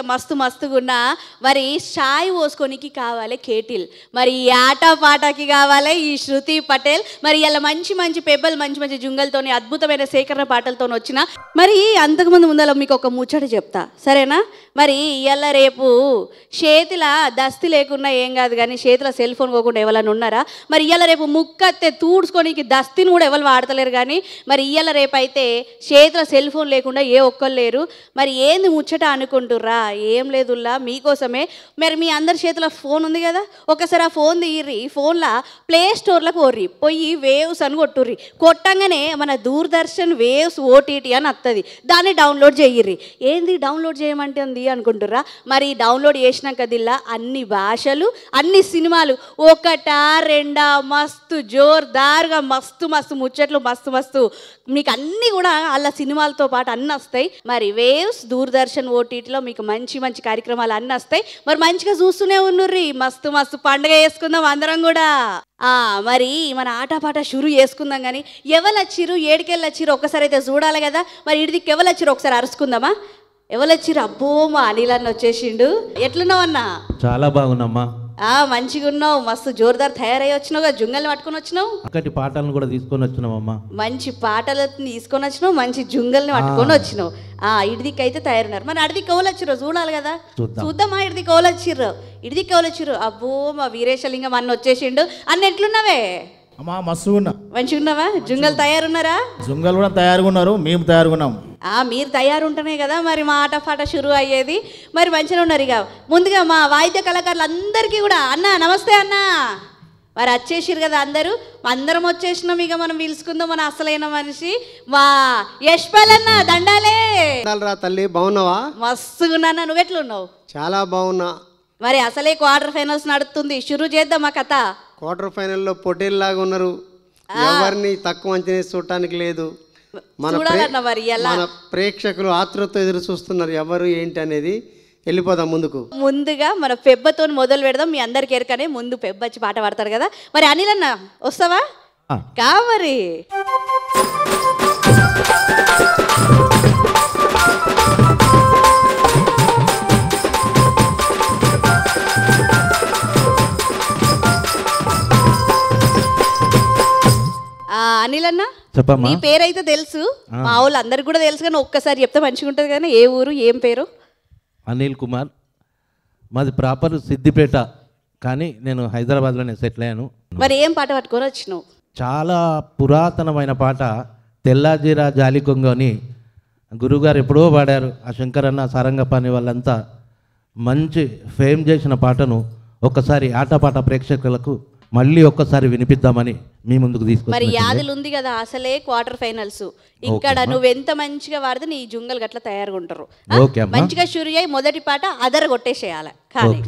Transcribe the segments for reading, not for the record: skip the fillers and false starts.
మస్తు మస్తుగున్నా మరి చాయ్ పోసుకోనికి కావాలి కేటిల్, మరి ఈ ఆట పాటకి కావాలి ఈ శృతి పటేల్. మరి ఇలా మంచి మంచి పెబ్బలు మంచి మంచి జుంగలతోని అద్భుతమైన సేకరణ పాటలతో వచ్చిన. మరి అంతకుముందు ముందర మీకు ఒక ముచ్చట చెప్తా సరేనా. మరి ఇవాళ రేపు చేతిల దస్తి లేకున్నా ఏం కాదు కానీ చేతిలో సెల్ ఫోన్ పోకుండా ఎవరైనా ఉన్నారా? మరి ఇవాళ రేపు ముక్కత్తే తూడ్చుకోనికి దస్తిని కూడా ఎవరు వాడతలేరు. కానీ మరి ఇవాళ రేపు అయితే చేతిలో సెల్ ఫోన్ లేకుండా ఏ ఒక్కరు లేరు. మరి ఏంది ముచ్చట అనుకుంటుర్రా? ఏం లేదుల్లా మీకోసమే. మరి మీ అందరి చేతిలో ఫోన్ ఉంది కదా, ఒకసారి ఆ ఫోన్ తీయర్రి, ఫోన్లో ప్లే స్టోర్లకు పోర్రి, పోయి వేవ్స్ అని కొట్టుర్రి. కొట్టంగానే మన దూరదర్శన్ వేవ్స్ ఓటీటీ అని వస్తుంది, దాన్ని డౌన్లోడ్ చేయర్రి. ఏంది డౌన్లోడ్ చేయమంటే ఉంది అనుకుంటుర్రా? మరి డౌన్లోడ్ చేసినాక దిల్లా అన్ని భాషలు అన్ని సినిమాలు ఒకటా రెండా మస్తు జోర్దార్గా మస్తు మస్తు ముచ్చట్లు మస్తు మస్తు మీకు అన్నీ కూడా అలా సినిమాలతో పాటు అన్నీ వస్తాయి. మరి వేవ్స్ దూరదర్శన్ ఓటీటీలో మీకు మంచి మంచి కార్యక్రమాలు అన్నీ వస్తాయి. మరి మంచిగా చూస్తూనే ఉన్నర్రి, మస్తు మస్తు పండుగ చేసుకుందాం అందరం కూడా. మరి మన ఆటపాట షురు చేసుకుందాం. కానీ ఎవరు వచ్చిర్రు ఏడికెళ్ళి వచ్చిర్రు ఒక్కసారి అయితే చూడాలి కదా. మరి ఇడిదికి ఎవరు వచ్చిర్రు ఒకసారి అరుచుకుందామా? ఎవరు వచ్చిర్రు? అబ్బో మా అనిల్ అన్న వచ్చేసిండు. ఎట్లున్నావు అన్న? చాలా బాగున్నామ్మా. మంచిగా ఉన్నావు, మస్తు జోర్దార్ తయారై వచ్చినావు, జుంగల్ని పట్టుకొని వచ్చినావు, అక్కడి పాటలను కూడా తీసుకొని వచ్చినావమ్మా. మంచి పాటలను తీసుకొని వచ్చినావు, మంచి జుంగల్ని పట్టుకొని వచ్చినావు. ఇడిదికి అయితే తయారున్నారు. మరి అడిది కౌలు వచ్చిర్రు చూడాలి కదా, చూద్దామా ఇడిది కౌలు వచ్చిర్రు. ఇడిది కౌలు వచ్చిర్రు. అబ్బో మా వీరేశలింగం అన్న వచ్చేసిండు. అన్న ఎట్లున్నావే? అమ్మా మస్తు ఉన్నా. మంచిగా ఉన్నావా? జుంగలు తయారున్నారా? జుంగలు కూడా తయారుగా ఉన్నారు, మేము తయారుగున్నాం. మీరు తయారుంటేనే కదా మరి మా ఆట పాట షురు అయ్యేది. మరి మంచిగా ఉన్నారు. ఇక ముందుగా మా వాయిద్య కళాకారులు అందరికీ కూడా అన్న నమస్తే అన్న. మరి వచ్చేసిరు కదా అందరూ, అందరం వచ్చేసినాం. ఇక మనం పిలుచుకుందాం మన అసలైన మనిషి మా యశ్పాల్ అన్న. దండాలే రా తల్లి, బాగున్నావా? మస్తుగా ఉన్నా. నువ్వెట్లున్నావు? చాలా బాగున్నా. మరి అసలే క్వార్టర్ ఫైనల్స్ నడుస్తుంది, షురు చేద్దాం మా కథ. క్వార్టర్ ఫైనల్లో పొటేల్ లాగా ఉన్నారు, ఎవరిని తక్కువ అంచనా చూడటానికి లేదు. మన ప్రేక్షకులు ఆతృత ఎదురు చూస్తున్నారు ఎవరు ఏంటి అనేది. వెళ్ళిపోదాం ముందుకు. ముందుగా మన పెబ్బతో మొదలు పెడదాం. మీ అందరికి ఎరకనే ముందు పెబ్బ వచ్చి పాట పాడతారు కదా. మరి అనిల్ అన్న వస్తావా? కా మరి అనిల్ అన్న, నీ పేరైతే తెలుసు, మా వాళ్ళు అందరికి కూడా తెలుసు, కానీ ఒక్కసారి చెప్తే మంచిగా ఉంటుంది. కానీ ఏ ఊరు ఏం పేరు? అనిల్ కుమార్. మాది ప్రాపర్ సిద్దిపేట, కానీ నేను హైదరాబాద్లోనే సెటిల్ అయ్యాను. మరి ఏం పాట పట్టుకొని వచ్చినావు? చాలా పురాతనమైన పాట, తెల్లాజీరా జాలి కొంగ అని గురువుగారు ఎప్పుడో పాడారు. ఆ శంకరన్న సారంగపాణి వాళ్ళంతా మంచి ఫేమ్ చేసిన పాటను ఒక్కసారి ఆటపాట ప్రేక్షకులకు మళ్ళీ ఒక్కసారి వినిపిద్దామని మీ ముందుకు తీసుకు. మరి యాదులు ఉంది కదా, అసలే క్వార్టర్ ఫైనల్స్. ఇక్కడ నువ్వెంత మంచిగా వాడితే నీ జుంగలు గట్ల తయారుగా ఉంటారు. మంచిగా షురు అయ్యి మొదటి పాట అదర కొట్టేసేయాలి. కానీ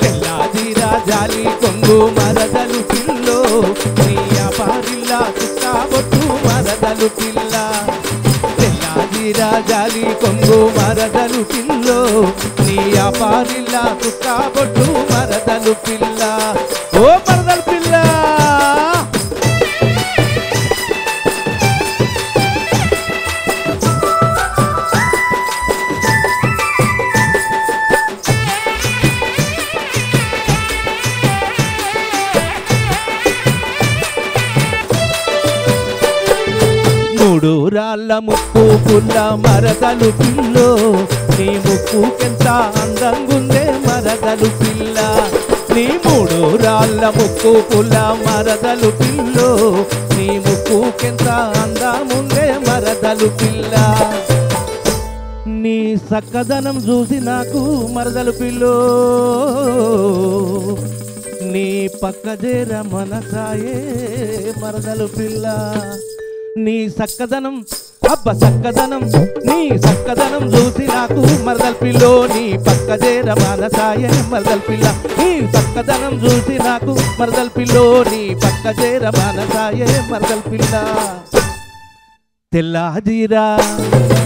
తెల్లాజీరా జాలి కొంగు మరదలు పిల్లో, నీ అపారిల్లా చుక్కాబొట్టు మరదలు పిల్ల. తెల్లాజీరా జాలి కొంగు మరదలు పిల్లో, నీ అపారిల్లా చుక్కాబొట్టు మరదలు పిల్ల. ఓ మరదలు పిల్ల, మూడు రాళ్ళ ముక్కు పుల్ల మరదలు పిల్లో, నీ ముక్కుకెంత అందంగుందే మరదలు పిల్ల. నీ మూడు రాళ్ళ ముక్కు పుల్ల మరదలు పిల్లో, నీ ముక్కుకెంత అందముందే మరదలు పిల్ల. నీ సక్కదనం చూసి నాకు మరదలు పిల్లో, నీ పక్క చేర మనసాయే మరదలు పిల్ల. నీ సక్కదనం అబ్బ చక్కదనం నీ చక్కదనం చూసి నాకు మరదల్ పిల్లో నీ పక్క చేర మానసాయే మరదల్ పిల్ల నీ చక్కదనం చూసి నాకు మరదల్ పిల్లో నీ పక్క చేర మానసాయే మరదల్ పిల్ల తెల్లాజీరా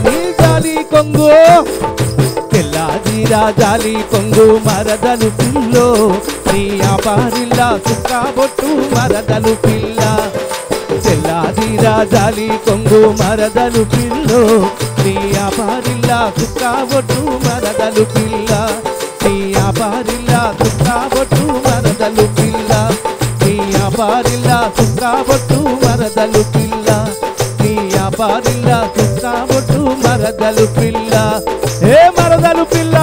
నీ జాలి కొంగు తెల్లాజీరా జాలి కొంగు మరదలు పిల్లో నీ ఆపారిల్లా సుక్కబొట్టు మరదలు పిల్ల తెల్లాజీరా జాలి కొంగు మరదలు పిల్లో నీ ఆపారిల్లా సుక్కబొట్టు మరదలు పిల్ల నీ ఆపారిల్లా సుక్కబొట్టు మరదలు పిల్ల నీ ఆపారిల్లా సుక్కబొట్టు మరదలు పిల్ల నీ ఆపారిల్లా సుక్కబొట్టు మరదలు పిల్ల ఏ మరదలు పిల్ల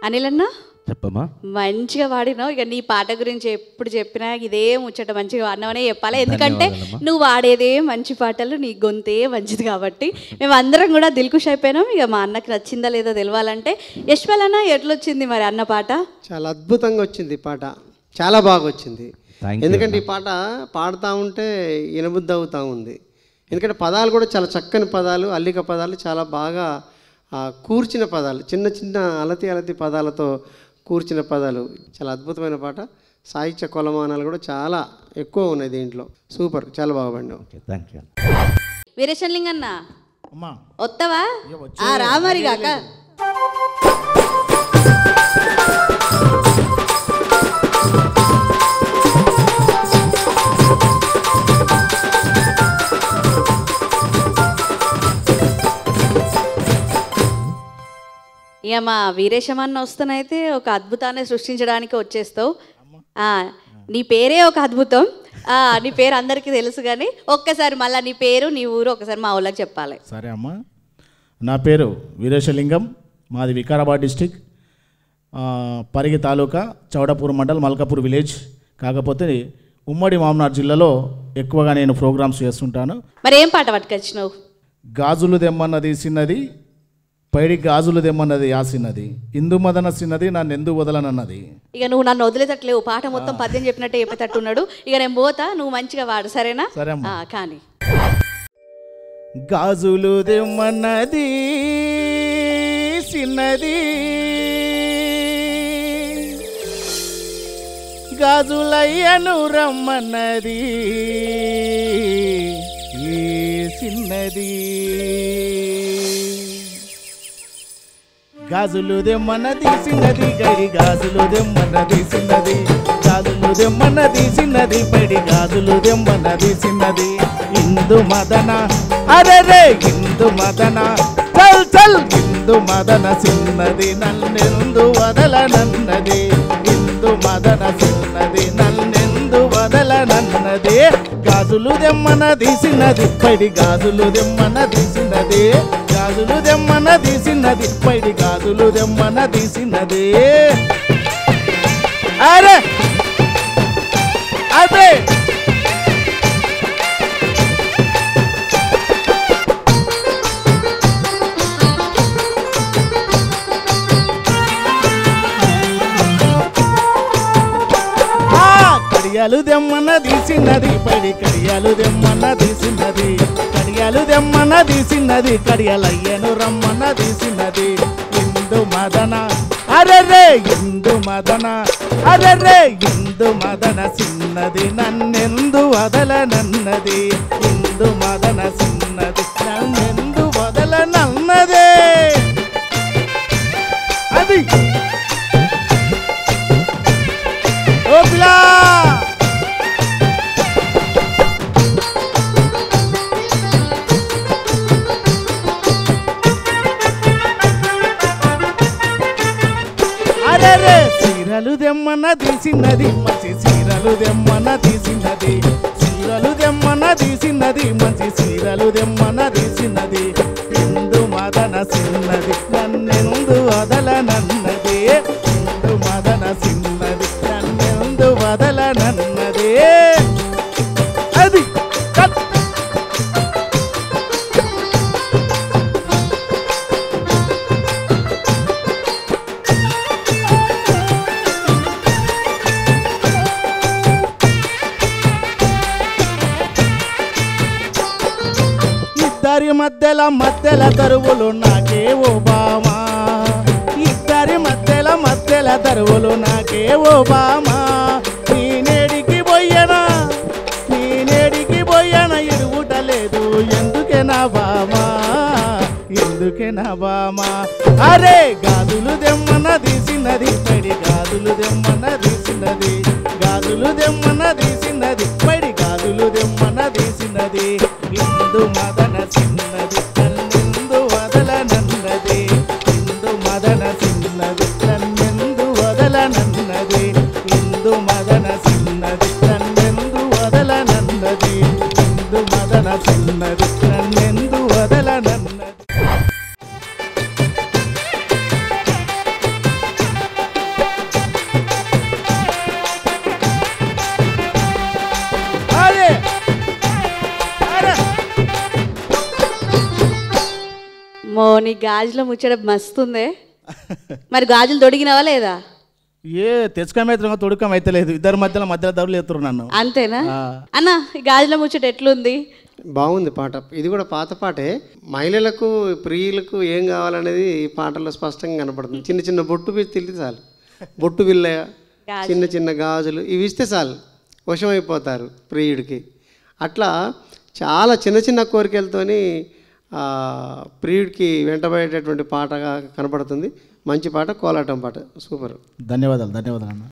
అనిల్ అన్న చెప్పమ్మా మంచిగా పాడినావు. ఇక నీ పాట గురించి ఎప్పుడు చెప్పినా ఇదే ముచ్చట మంచిగా పాడినావనే చెప్పాలి. ఎందుకంటే నువ్వు వాడేదే మంచి పాటలు, నీ గొంతే మంచిది కాబట్టి మేము అందరం కూడా దిల్కుష్ అయిపోయినాం. ఇక మా అన్నకి నచ్చిందా లేదా తెలియాలంటే యశ్వల్ అన్న ఎట్లొచ్చింది మరి అన్న పాట? చాలా అద్భుతంగా వచ్చింది పాట, చాలా బాగా వచ్చింది. ఎందుకంటే ఈ పాట పాడుతూ ఉంటే వినబుద్ధి అవుతూ ఉంది. ఎందుకంటే పదాలు కూడా చాలా చక్కని పదాలు, అల్లిక పదాలు, చాలా బాగా కూర్చిన పదాలు, చిన్న చిన్న అలతి పదాలతో కూర్చిన పదాలు, చాలా అద్భుతమైన పాట. సాహిత్య కొలమానాలు కూడా చాలా ఎక్కువ ఉన్నాయి దీంట్లో. సూపర్, చాలా బాగా పాడినావు. Thank you. వీరేశలింగన్న అమ్మా వస్తావా? రామరి కాక ఇక మా వీరేశమన్న వస్తానైతే ఒక అద్భుతాన్ని సృష్టించడానికి వచ్చేస్తావు. నీ పేరే ఒక అద్భుతం. నీ పేరు అందరికీ తెలుసు, కానీ ఒక్కసారి మళ్ళీ నీ పేరు నీ ఊరు ఒకసారి మా ఊళ్ళకి చెప్పాలి. సరే అమ్మా, నా పేరు వీరేశలింగం, మాది వికారాబాద్ డిస్టిక్, పరిగి తాలూకా, చౌడపూర్ మండల్, మల్కాపూర్ విలేజ్. కాకపోతే ఉమ్మడి మామనార్ జిల్లాలో ఎక్కువగా నేను ప్రోగ్రామ్స్ చేస్తుంటాను. మరి ఏం పాట పట్టుకొచ్చినావు? గాజులు దెమ్మన్నది సిన్నది, పైడి గాజులు దెమ్మన్నది యాసిన్నది, ఇందు మదన సిన్నది నన్ను ఎందు వదలనన్నది. ఇక నువ్వు నన్ను వదిలేటట్లేవు, పాట మొత్తం పద్యం చెప్పినట్టే చెప్పేటట్టున్నాడు. ఇక నేను పోతా, నువ్వు మంచిగా వాడు, సరేనా? సరే అమ్మా. కానీ గాజులు దెమ్మన్నది సిన్నది, గాజులయ్యను రమ్మన్నది ఈ సిన్నది, గాజులు దెమ్మన్నది సిన్నది, గడి గాజులు దెమ్మన్నది సిన్నది, గాజులు దెమ్మన్నది సిన్నది, పడి గాజులు దెమ్మన్నది సిన్నది, ఇందు మదన అరే ఇందు మదన చల్ చల్, ఇందు మదన సిన్నది నన్నెందు వదలనన్నది, ఇందు మదన సిన్నది నన్నెందు వదలనన్నది, గాజులు దెమ్మన్నది సిన్నది, పడి గాజులు దెమ్మన్నది సిన్నది, గాజులు దెమ్మన్నది సిన్నది, పైడి గాజులు దెమ్మన్నది సిన్నది. అరే అదే కడియాలు దెమ్మన్నది సిన్నది, పైడి కడియాలు దెమ్మన్నది సిన్నది, కడియాలు దెమ్మన్నది సిన్నది, కడియాలయ్యను రమ్మన్నది సిన్నది, ఇందు మదన అరే ఇందు మదన అరే ఇందు మదన సిన్నది నన్నెందు వదలనన్నది, ఇందు మదన సిన్నది నన్నెందు వదలనన్నదే. అది ఓ పిలా అరే చీరలు దెమ్మన్నది సిన్నది, మంచి చీరలు దెమ్మన్నది సిన్నది, చీరలు దెమ్మన్నది సిన్నది, మంచి చీరలు దెమ్మన్నది సిన్నది, ఇందు మదన సిన్నది నన్నెందు వదలనన్నది, ఇందు మదన సిన్నది నన్నెందు వదలనన్నది. అది ఇద్దరి మధ్యల తరువులు నాకే ఓ బామా, ఇద్దరి మధ్యల తరువులు నాకే ఓ బామా. నేనేడికి పోయనా ఇరుగుటలేదు, ఎందుకే నా బామా, ఎందుకే నా బామా. అరే గాజులు దెమ్మన తీసినది పడి, గాజులు దెమ్మన తీసినది, గాజులు దెమ్మన తీసినది పడి, గాజులు దెమ్మన తీసినది. ఇందు మదన చిన్నది నన్నెందు వదలనన్నది, ఇందు మదన చిన్నది నన్నెందు వదలనన్నది, ఇందు మదన చిన్నది నన్నెందు వదలనన్నది, ఇందు మదన చిన్నది నన్నెందు వదలనన్నది. నీ గాజుల ముచ్చట మస్తుందే. మరి గాజులు తొడిగినవా లేదా? ఏ తెచ్చుకమైతే తొడుకం అయితే లేదు, ఇద్దరి మధ్యలో దరులు ఎత్తురు నన్ను. అంతేనా అన్న? ఈ గాజుల ముచ్చట ఎట్లుంది? బాగుంది పాట. ఇది కూడా పాత పాటే. మహిళలకు ప్రియులకు ఏం కావాలనేది ఈ పాటలో స్పష్టంగా కనపడుతుంది. చిన్న చిన్న బొట్టు తిల్లి చాలు, బొట్టు బిల్ల, చిన్న చిన్న గాజులు ఇవి ఇస్తే చాలు, వశమైపోతారు ప్రియుడికి. అట్లా చాలా చిన్న చిన్న కోరికలతోని ప్రియుడికి వెంటబడేటటువంటి పాటగా కనపడుతుంది. మంచి పాట, కోలాటం పాట, సూపర్. ధన్యవాదాలు అన్న.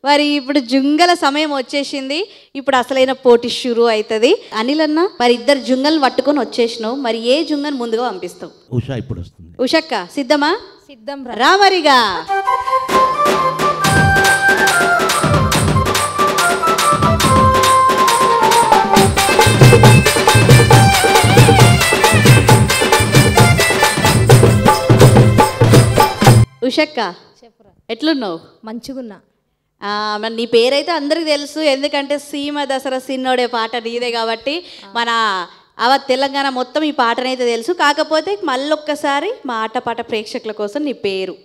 మరి ఇప్పుడు జుంగల సమయం వచ్చేసింది. ఇప్పుడు అసలైన పోటీ షురు అవుతుంది. అనిల్ అన్న, మరి ఇద్దరు జుంగలు పట్టుకొని వచ్చేసినావు, మరి ఏ జుంగను ముందుగా పంపిస్తావు? ఉషా ఇప్పుడు వస్తుంది. ఉషక్క సిద్ధమా? సిద్ధం రా మరిగా. ఉషక్క ఎట్లున్నావు? మంచిగున్నా. మరి నీ పేరైతే అందరికి తెలుసు, ఎందుకంటే సీమ దసరా సిన్నోడే పాట నీదే కాబట్టి మన తెలంగాణ మొత్తం ఈ పాటనైతే తెలుసు. కాకపోతే మళ్ళొక్కసారి మా ఆటపాట ప్రేక్షకుల కోసం నీ పేరు.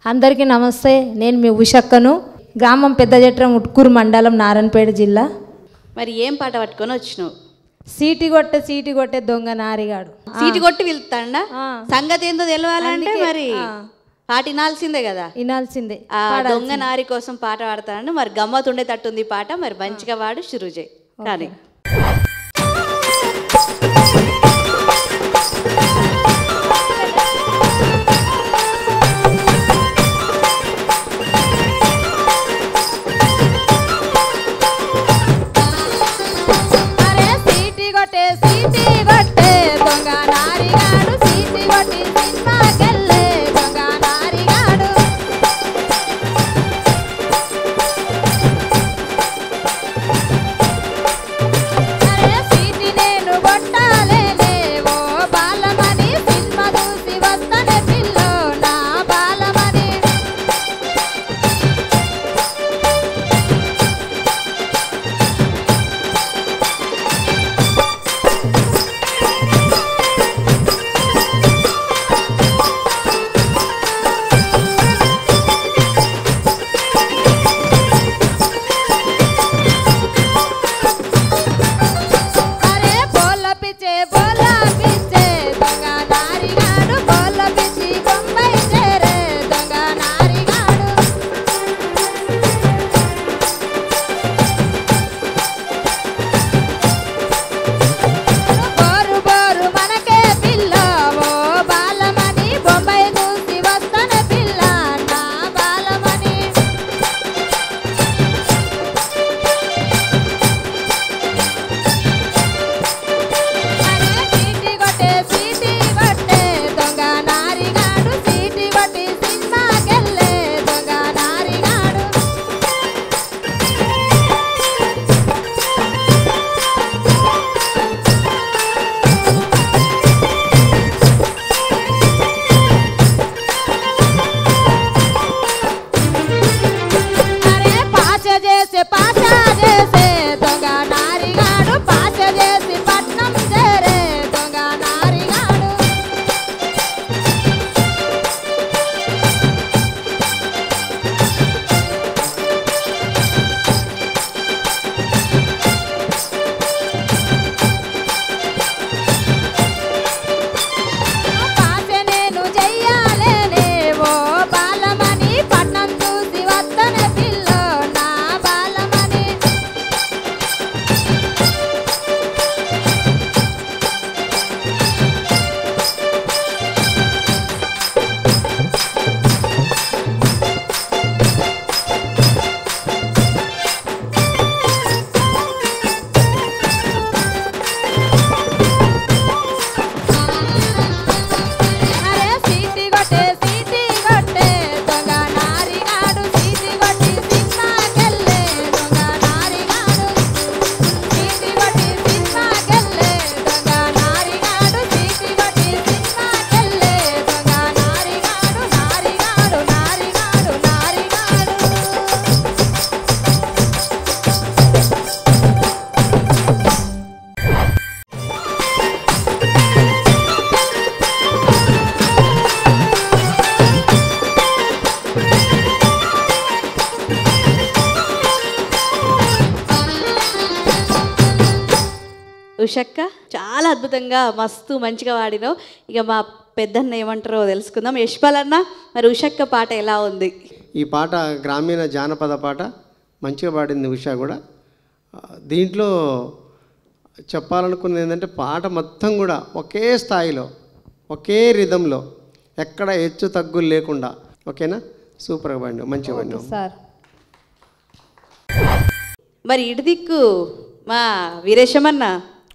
అందరికీ నమస్తే, నేను మీ ఉషక్కను, గ్రామం పెద్ద జట్రం, ఉట్కూరు మండలం, నారాయణపేట జిల్లా. మరి ఏం పాట పట్టుకొని వచ్చినావు? సీటి కొట్టే దొంగ నారిగాడు. సీటి కొట్టి వెళ్తాడా? సంగతి ఏందో తెలియాలంటే మరి పాట వినాల్సిందే కదా. వినాల్సిందే. ఆ దొంగ నారి కోసం పాట పాడతాడు. మరి గమ్మత్ ఉండేటట్టుంది పాట, మరి మంచిగా వాడు షురూ చేయి. కానీ ఉషక్క చాలా అద్భుతంగా మస్తు మంచిగా పాడినావు. ఇక మా పెద్దన్న ఏమంటారో తెలుసుకుందాం. యశ్పాల్ అన్న, మరి ఉషక్క పాట ఎలా ఉంది? ఈ పాట గ్రామీణ జానపద పాట, మంచిగా పాడింది ఉష కూడా. దీంట్లో చెప్పాలనుకున్నది ఏంటంటే పాట మొత్తం కూడా ఒకే స్థాయిలో, ఒకే రిధంలో, ఎక్కడ హెచ్చు తగ్గులు లేకుండా. ఓకేనా? సూపర్గా పాడినావు, మంచిగా పాడినావు సార్. మరి ఇటు దిక్కు మా వీరేశమన్న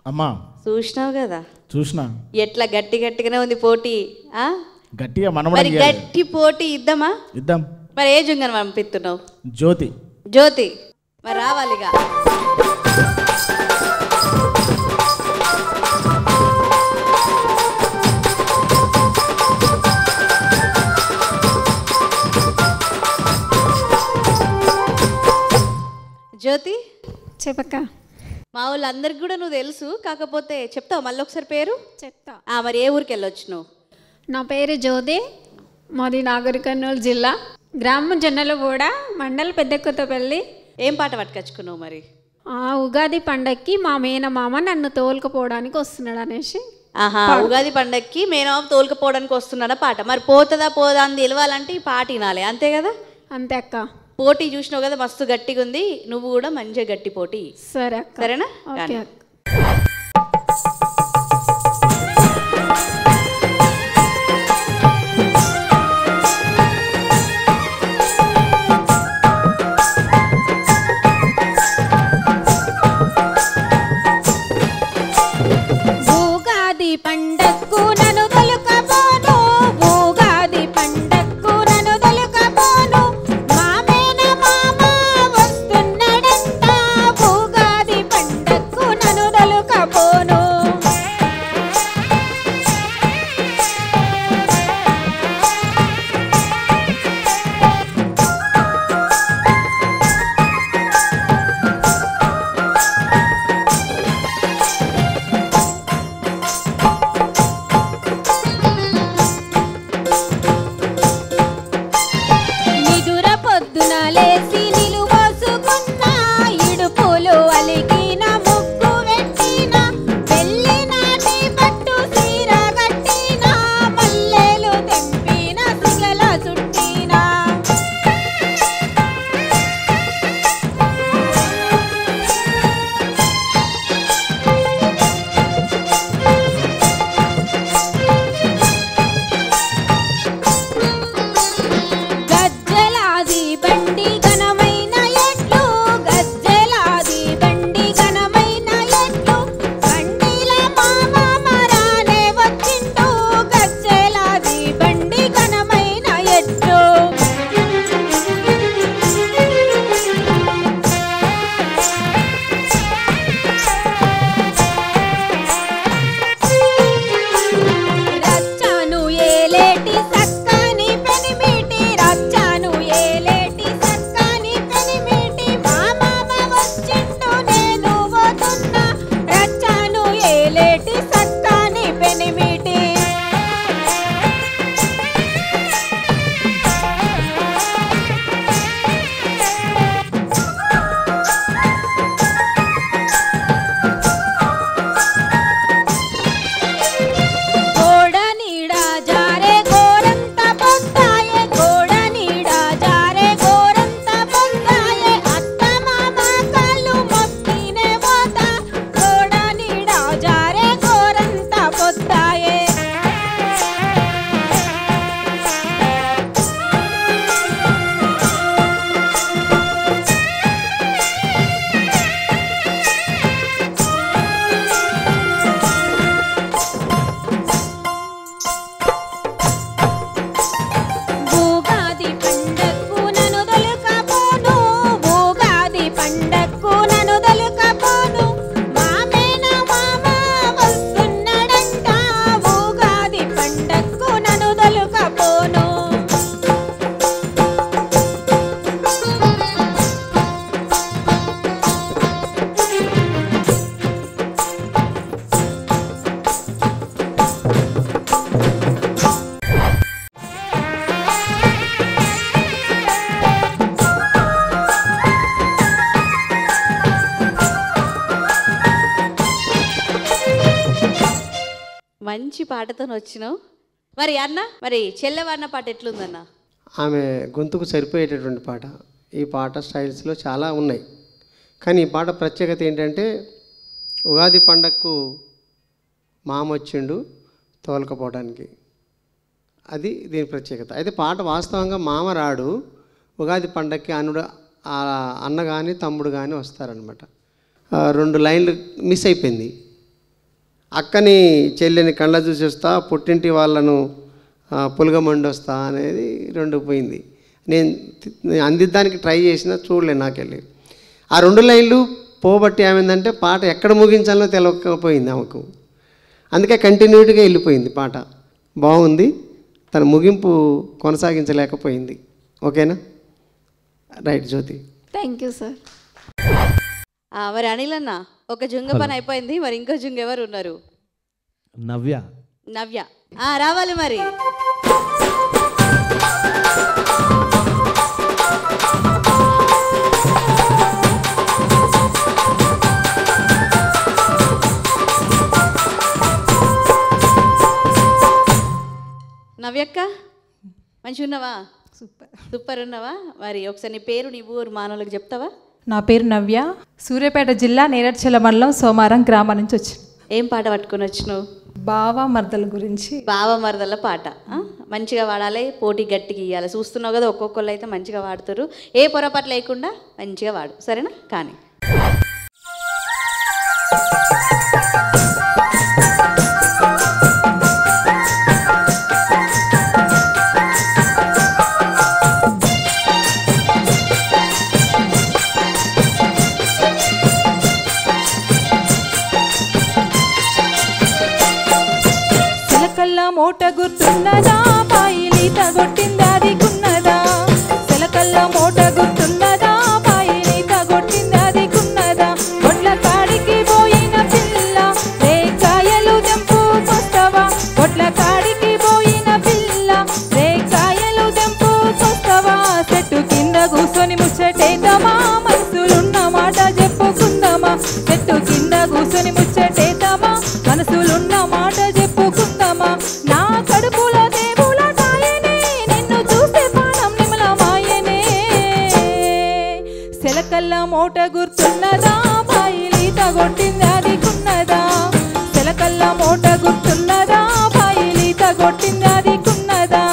అమ్మా చూసినావు కదా, చూసినా ఎట్లా గట్టిగానే ఉంది పోటీ. గట్టిగా మనం మరి గట్టి పోటీ ఇద్దామా? ఇద్దాం. మరి ఏ జుంగను పంపిస్తున్నావు? జ్యోతి. జ్యోతి మరి రావాలిగా. జ్యోతి చెప్పక్క. మా వాళ్ళందరికి కూడా నువ్వు తెలుసు, కాకపోతే చెప్తావు మళ్ళీ ఒకసారి పేరు? చెప్తా. మరి ఏ ఊరికి వెళ్ళొచ్చు నువ్వు? నా పేరు జ్యోతి, మాది నాగర్ కర్నూలు జిల్లా, గ్రామం జొన్నలగూడ, మండల పెద్ద కొత్తపల్లి. ఏం పాట పట్టుకొచ్చుకున్నావు మరి? ఉగాది పండక్కి మా మేనమామ నన్ను తోలుకపోవడానికి వస్తున్నాడు అనేసి. ఉగాది పండక్కి మేనమామ తోలుకపోవడానికి వస్తున్నాడా పాట. మరి పోతుందా పోదా అని తెలియాలంటే ఈ పాట వినాలి, అంతే కదా? అంతే అక్క. పోటీ చూసినావు కదా, మస్తు గట్టిగా ఉంది. నువ్వు కూడా మంచిగా గట్టి పోటీ. సరే అక్క. సరేనా? ఓకే అక్క. మంచి పాటతో వచ్చినావు. మరి అన్న, మరి చెల్లెవన్న పాట ఎట్లుందన్న? ఆమె గొంతుకు సరిపోయేటటువంటి పాట. ఈ పాట స్టైల్స్లో చాలా ఉన్నాయి, కానీ ఈ పాట ప్రత్యేకత ఏంటంటే ఉగాది పండగకు మామ వచ్చిండు తోలకపోవడానికి, అది దీని ప్రత్యేకత. అయితే పాట వాస్తవంగా మామ రాడు, ఉగాది పండగకి అన్న కానీ తమ్ముడు కానీ వస్తారనమాట. 2 లైన్లు మిస్ అయిపోయింది. అక్కని చెల్లెని కళ్ళ చూసి వస్తా, పుట్టింటి వాళ్ళను పులగమండి వస్తా అనేది 2 పోయింది. నేను అందిద్దానికి ట్రై చేసినా చూడలే నాకెళ్ళి. ఆ 2 లైన్లు పోబట్టి ఏమైందంటే పాట ఎక్కడ ముగించాలో తెలియకపోయింది ఆమెకు. అందుకే కంటిన్యూటీగా వెళ్ళిపోయింది పాట. బాగుంది, తన ముగింపు కొనసాగించలేకపోయింది. ఓకేనా? Right Jyothi. Thank you sir. మరి అనిల్ అన్న, ఒక జుంగ పని అయిపోయింది, మరి ఇంకో జుంగ ఎవరు ఉన్నారు? నవ్య. నవ్య రావాలి మరి. నవ్యక్క మంచిగా ఉన్నావా? సూపర్ ఉన్నావా? మరి ఒకసారి నీ పేరు, నీ ఊరు మానవులకు చెప్తావా? నా పేరు నవ్య, సూర్యాపేట జిల్లా నేరడ్చల మండలం సోమారం గ్రామం నుంచి వచ్చి. ఏం పాట పట్టుకొని వచ్చినావు? బావ మరదల గురించి. బావ మరదల పాట మంచిగా వాడాలి, పోటీ గట్టిగా ఇవ్వాలి. చూస్తున్నావు కదా, ఒక్కొక్కళ్ళు అయితే మంచిగా వాడుతారు. ఏ పొరపాటు లేకుండా మంచిగా వాడు, సరేనా? కానీ మోట గుర్తున్నదా, పాయిలీత కొట్టిందాది కున్నదా? సెలకల్ల మోట గుర్తున్నదా, పాయిలీత కొట్టిందాది కున్నదా? గొడ్ల కాడికి పోయిన పిల్ల రేకాయలు తెంపుకొస్తావా? గొడ్ల కాడికి పోయిన పిల్ల రేకాయలు తెంపుకొస్తావా? చెట్టు కింద కూర్చొని ముచ్చటేద్దామా, మనసులున్న మాట చెప్పుకుందామా? చెట్టు కింద కూర్చొని ముచ్చటేద్దామా, మనసులున్న మాట చెప్పుకుందామా? నా కడుపులో దేవుల తాయనే, నిన్ను చూస్తే పానం నిమల మాయనే. సెలకల్ల మోట గుర్తున్నదా, పాయిలీత కొట్టిందాది కున్నదా? సెలకల్ల మోట గుర్తున్నదా, పాయిలీత కొట్టిందాది కున్నదా?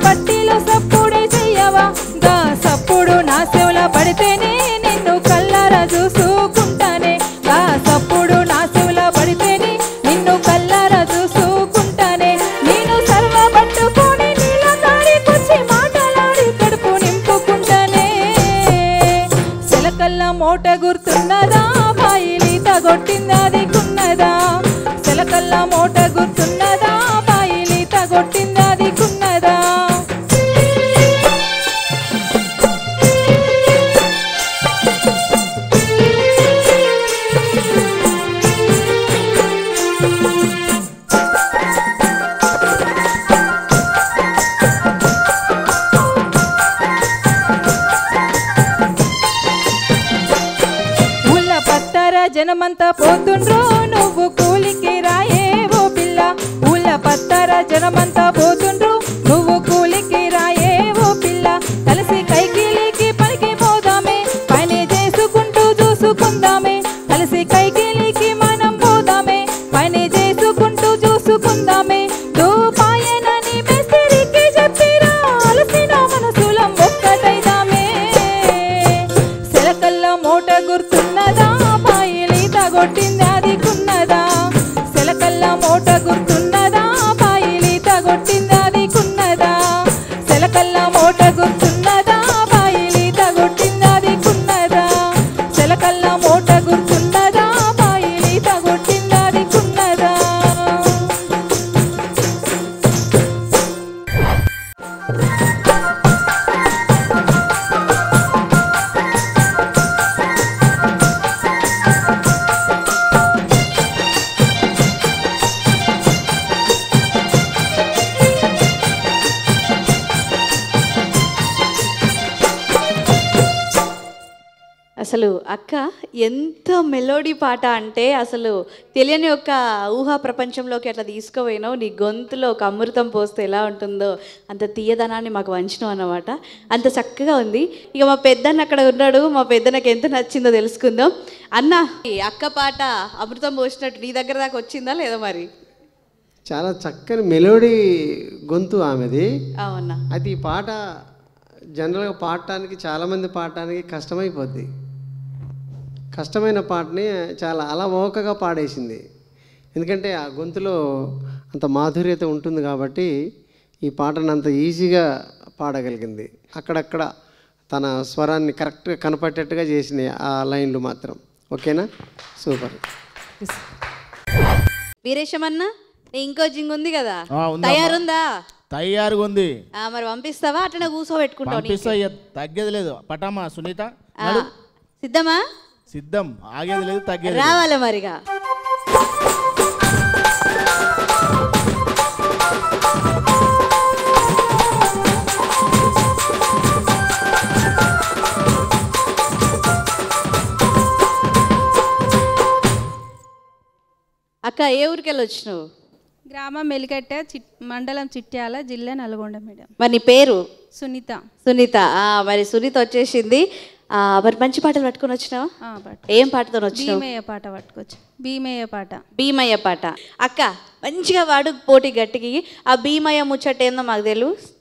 పట్టిలో సప్పుడే చెయ్యవా? గా సప్పుడు నా చెవుల పడితేనే నిన్ను కల్లారా చూసుకుంటానే. గా సప్పుడు నా చెవుల పడితేనే నిన్ను కల్లారా చూసుకుంటానే. నేను సర్వ పట్టుకొని నీళ్ళ తాడికొచ్చి మాటలాడి కడుపు నింపుకుంటానే. సెలకల్ల మోట గుర్తున్నదా, పాయిలీత కొట్టిందాది కున్నదా? సెలకల్ల మోట గుర్తున్నదా, పాయిలీత కొట్టిందాది కున్నదా? జనమంతా పోతుండ్రో, నువ్వు కూలికి రాయే ఓ పిల్ల. ఊళ్ళ పత్తర జనమంతా పోతుండ్రు, నువ్వు కూలికి రాయే ఓ పిల్ల. కలిసి కైకిలికి పనికి పోదామే, పని చేసుకుంటూ చూసుకుందామే. కలిసి కైకిలికి మనం పోదామే, పని చేసుకుంటూ చూసుకుందామే. దూపాయనని మేస్త్రికి చెప్పిరా, అలసిన మనసులం ఒక్కటైదామే. సెలకల్ల మోట గుర్తున్నదా, కొట్టిందాది కున్నదా? సెలకల్ల మోట గుర్తున్నదా, పాయిలీత కొట్టిందాది అసలు అక్క ఎంత మెలోడీ పాట అంటే అసలు తెలియని ఒక ఊహా ప్రపంచంలోకి అట్లా తీసుకుపోయినావు. నీ గొంతులో ఒక అమృతం పోస్తే ఎలా ఉంటుందో అంత తీయదనాన్ని మాకు వంచినావు అన్నమాట. అంత చక్కగా ఉంది. ఇక మా పెద్దన్న అక్కడ ఉన్నాడు. మా పెద్దన్నకి ఎంత నచ్చిందో తెలుసుకుందాం. అన్న, ఈ అక్క పాట అమృతం పోసినట్టు నీ దగ్గర దాకా వచ్చిందా లేదా? మరి చాలా చక్కని మెలోడీ గొంతు ఆమెది. అవునా? అయితే ఈ పాట జనరల్గా పాడటానికి చాలామంది పాడటానికి కష్టమైపోద్ది. కష్టమైన పాటని చాలా అలవోకగా పాడేసింది. ఎందుకంటే ఆ గొంతులో అంత మాధుర్యత ఉంటుంది కాబట్టి ఈ పాటను అంత ఈజీగా పాడగలిగింది. అక్కడక్కడ తన స్వరాన్ని కరెక్ట్గా కనపట్టేట్టుగా చేసినాయి ఆ లైన్లు మాత్రం. ఓకేనా? సూపర్. వీరేశమన్న, ఇంకో జింగ్ ఉంది కదా, ఉందమ్మా. తయారుందా? తయారుగా ఉంది. మరి పంపిస్తావా? అట్లనే కూర్చోబెట్టుకుంటావు? పంపిస్తా, తగ్గేది లేదు. పటమ్మా సునీత, సిద్ధమా? సిద్ధం, ఆగేది లేదు, తగ్గేది రావాలి మరిగా. అక్క, ఏ ఊరికెళ్ళి వచ్చినావు? గ్రామం మెలికట్ట, మండలం చిట్యాల, జిల్లా నల్గొండ మేడం. మరి నీ పేరు? సునీత. సునీత. మరి సునీత వచ్చేసింది. మరి మంచి పాటలు పట్టుకొని వచ్చినావా? ఏం పాటతో వచ్చినావు? భీమయ్య పాట పట్టుకోవచ్చు. భీమయ్య పాట. భీమయ్య పాట. అక్క మంచిగా వాడు పోటీ గట్టికి. ఆ భీమయ్య ముచ్చట ఏందో మాకు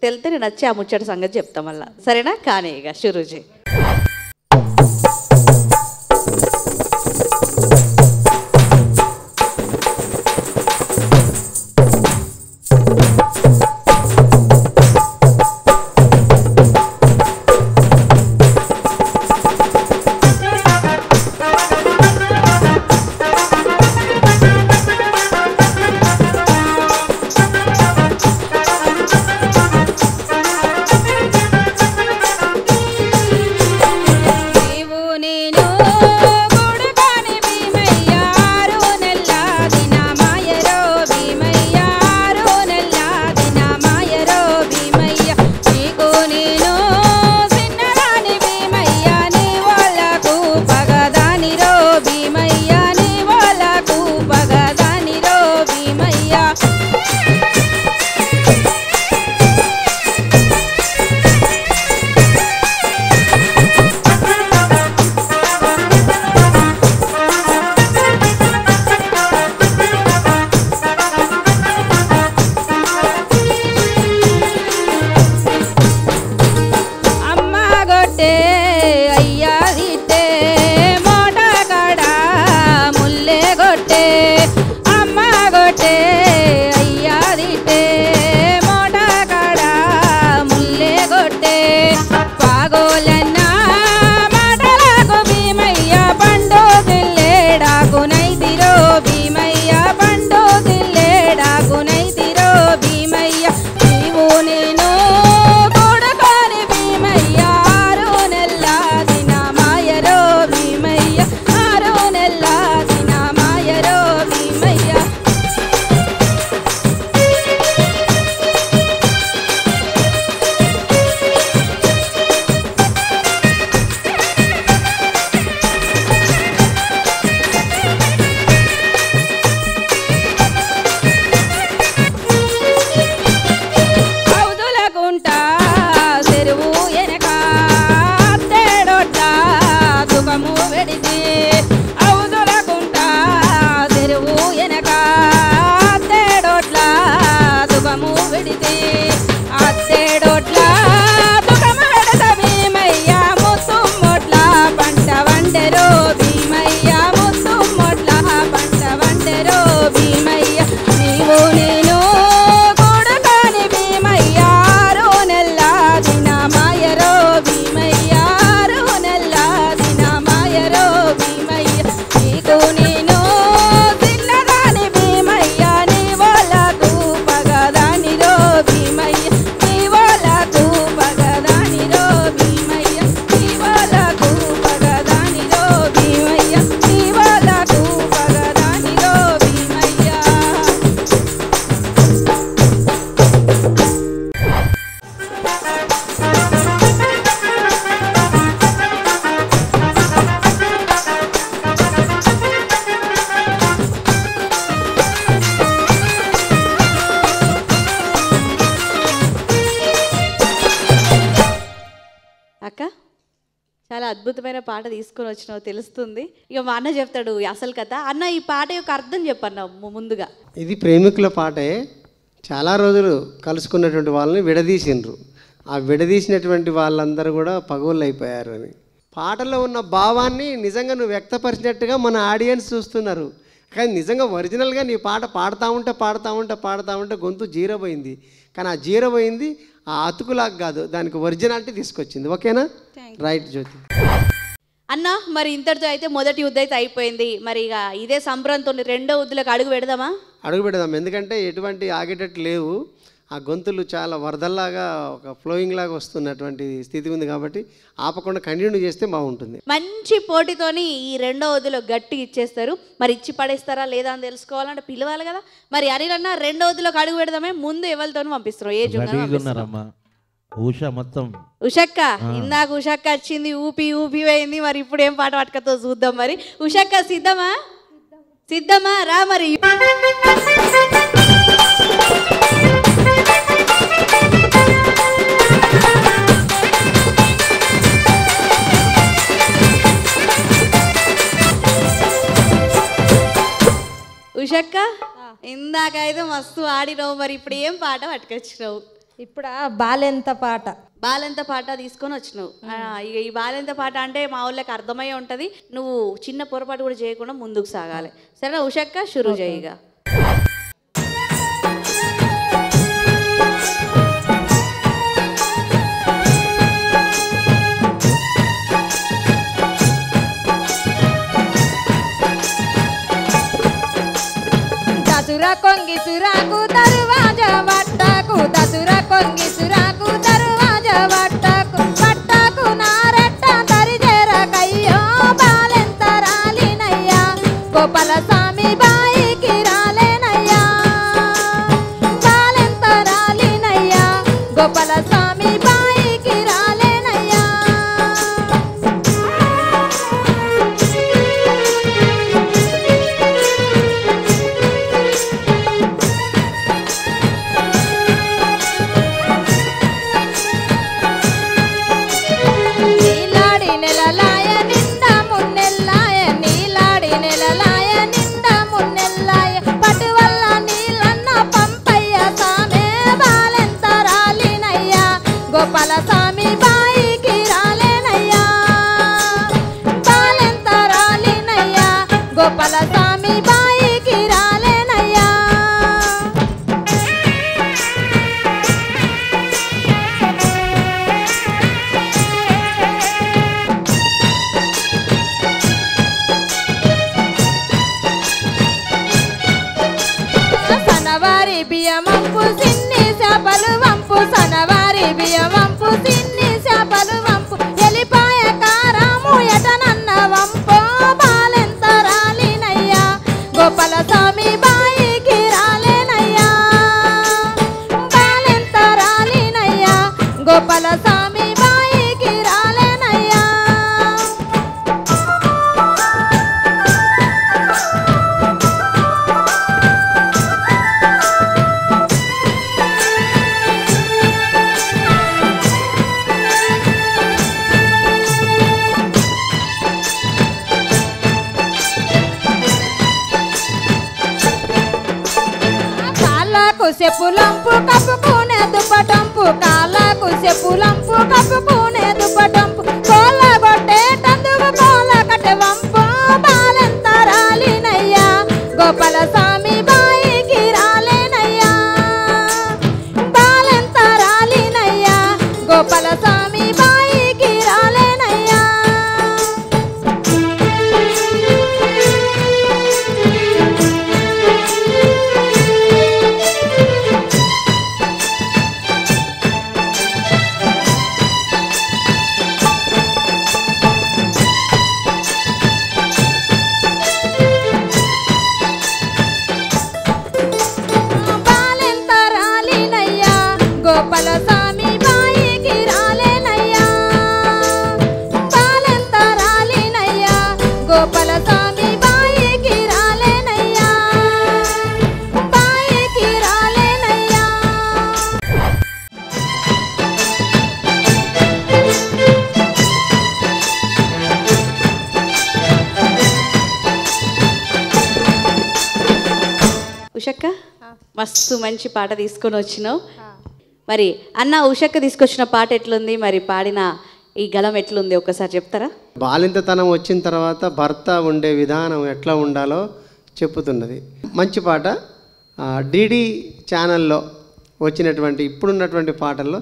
తెలితే నేను వచ్చి ఆ ముచ్చట సంగతి చెప్తా మళ్ళా. సరేనా? కానీ ఇక షురూజీ. చాలా అద్భుతమైన పాట తీసుకొని వచ్చినావు తెలుస్తుంది. ఇక మా అన్న చెప్తాడు అసలు కథ. అన్న ఈ పాట యొక్క అర్థం చెప్పన్న ముందుగా. ఇది ప్రేమికుల పాటే. చాలా రోజులు కలుసుకున్నటువంటి వాళ్ళని విడదీసిండ్రు. ఆ విడదీసినటువంటి వాళ్ళందరూ కూడా పగోళ్ళు అయిపోయారు అని. పాటలో ఉన్న భావాన్ని నిజంగా నువ్వు వ్యక్తపరిచినట్టుగా మన ఆడియన్స్ చూస్తున్నారు. కానీ నిజంగా ఒరిజినల్గా నీ పాట పాడుతూ ఉంటే గొంతు జీరబోయింది. కానీ ఆ జీరబోయింది ఆ అతుకులాగా కాదు, దానికి ఒరిజినాలిటీ తీసుకొచ్చింది. ఓకేనా? రైట్ జ్యోతి అన్న. మరి ఇంతటితో అయితే మొదటి ఉద్దు అయితే అయిపోయింది. మరి ఇక ఇదే సంబరంతో రెండో ఉద్దులకు అడుగు పెడదామా? అడుగు పెడదాం. ఎందుకంటే ఎటువంటి ఆగేటట్టు లేవు. ఆ గొంతులు చాలా వరదల్లాగా ఒక ఫ్లోయింగ్ లాగా వస్తున్నటువంటి స్థితి ఉంది. కాబట్టి ఆపకుండా కంటిన్యూ చేస్తే బాగుంటుంది. మంచి పోటీతోని ఈ రెండో వదిలో గట్టి ఇచ్చేస్తారు. మరి ఇచ్చి పడేస్తారా లేదా అని తెలుసుకోవాలంటే పిలవాలి కదా. మరి అనిల్ అన్న రెండో వదిలోకి అడుగు పెడదామే. ముందు ఎవరితోనూ పంపిస్తారు? ఏ జున్నారమ్మా ఉషా మొత్తం ఉషక్క. ఇందాక ఉషక్క వచ్చింది, ఊపి పోయింది. మరి ఇప్పుడు ఏం పాట పట్టుకతో చూద్దాం. మరి ఉషక్క సిద్ధమా? సిద్ధమా? రా మరి. ఉషక్క ఇందాకైతే మస్తు ఆడినావు. మరి ఇప్పుడు ఏం పాట పట్టుకొచ్చినావు? ఇప్పుడు బాలెంత పాట. బాలెంత పాట తీసుకొని వచ్చినావు. ఇక ఈ బాలెంత పాట అంటే మా వాళ్ళకి అర్థమయ్యే ఉంటుంది. నువ్వు చిన్న పొరపాటు కూడా చేయకుండా ముందుకు సాగాలి. సరేనా ఉషక్క? షురూ చేయిగా. దసురా కొంగి సురాకు దర్వాజ వట్టకు, దసురా కొంగి సురాకు దర్వాజ వట్టకు, పట్టకు నారెట్ట దరిజేర కయ్యో బాలెంత రాలినయ్యా, గోపాల స్వామి బాయికి రాలేనయ్యా, బాలెంత రాలినయ్యా, గోపాల స్వామి బాయికి రాలేనయ్యా. నీలాడి నెలలాయ నిండా మున్నెల్లాయ, నీలాడి నెలలాయ నిండా మున్నెల్లాయ, పటు వల్ల నీళ్ళన్న పంపయ్య సామే బాలెంత రాలినయ్యా, గోపాల స్వామి బాయికి రాలేనయ్యా, బాలెంత రాలినయ్యా, గోపాల స్వామి బాయికి రాలేనయ్యా. సనవారి బియ్యమంపు సిన్ని చేపలు వంపు, సనవారి బియ్యమంపు సిన్ని చేపలు వంపు, ఎలిపాయ కారము ఎటనన్న వంపు బాలెంత రాలినయ్యా, గోపాల స్వామి బాయికి రాలేనయ్యా, బాలెంత రాలినయ్యా, గోపాల స్వామి బాయికి రాలేనయ్యా. కాళ్ళకు చెప్పులంపు కప్పుకునే దుప్పటంపు, కాళ్ళకు చెప్పులంపు కప్పుకునే దుప్పటంపు, కోళ్ళ కొట్టేటందుకు కోళ్ళ కట్టె వంపు బాలెంత రాలినయ్యా, గోపాల స్వామి బాయికి రాలేనయ్యా, బాలెంత రాలినయ్యా, గోపాల స్వామి బాయికి రాలేనయ్యా. ఉషక్క మస్తు మంచి పాట తీసుకొని వచ్చినావు. మరి అన్న ఉషక్క తీసుకొచ్చిన పాట ఎట్లుంది, మరి పాడిన ఈ గళం ఎట్లుంది ఒకసారి చెప్తారా? బాలింతతనం వచ్చిన తర్వాత భర్త ఉండే విధానం ఎట్లా ఉండాలో చెప్పుతున్నది. మంచి పాట. డిడి ఛానల్లో వచ్చినటువంటి ఇప్పుడున్నటువంటి పాటల్లో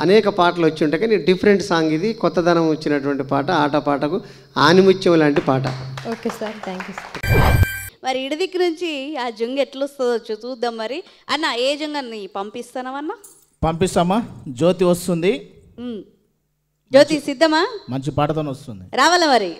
అనేక పాటలు వచ్చి ఉంటాయి, కానీ డిఫరెంట్ సాంగ్ ఇది. కొత్తదనం వచ్చినటువంటి పాట, ఆట పాటకు ఆనిముత్యం లాంటి పాట. Okay sir, thank you sir. మరి ఇడిదిక్కు నుంచి ఆ జంగ ఎట్లా వస్తుందో చూద్దాం. మరి అన్న ఏ జంగని పంపిస్తానవన్నా? పంపిస్తామా. జ్యోతి వస్తుంది. జ్యోతి సిద్ధమా? మంచి పాటతో వస్తుంది, రావాలా మరి?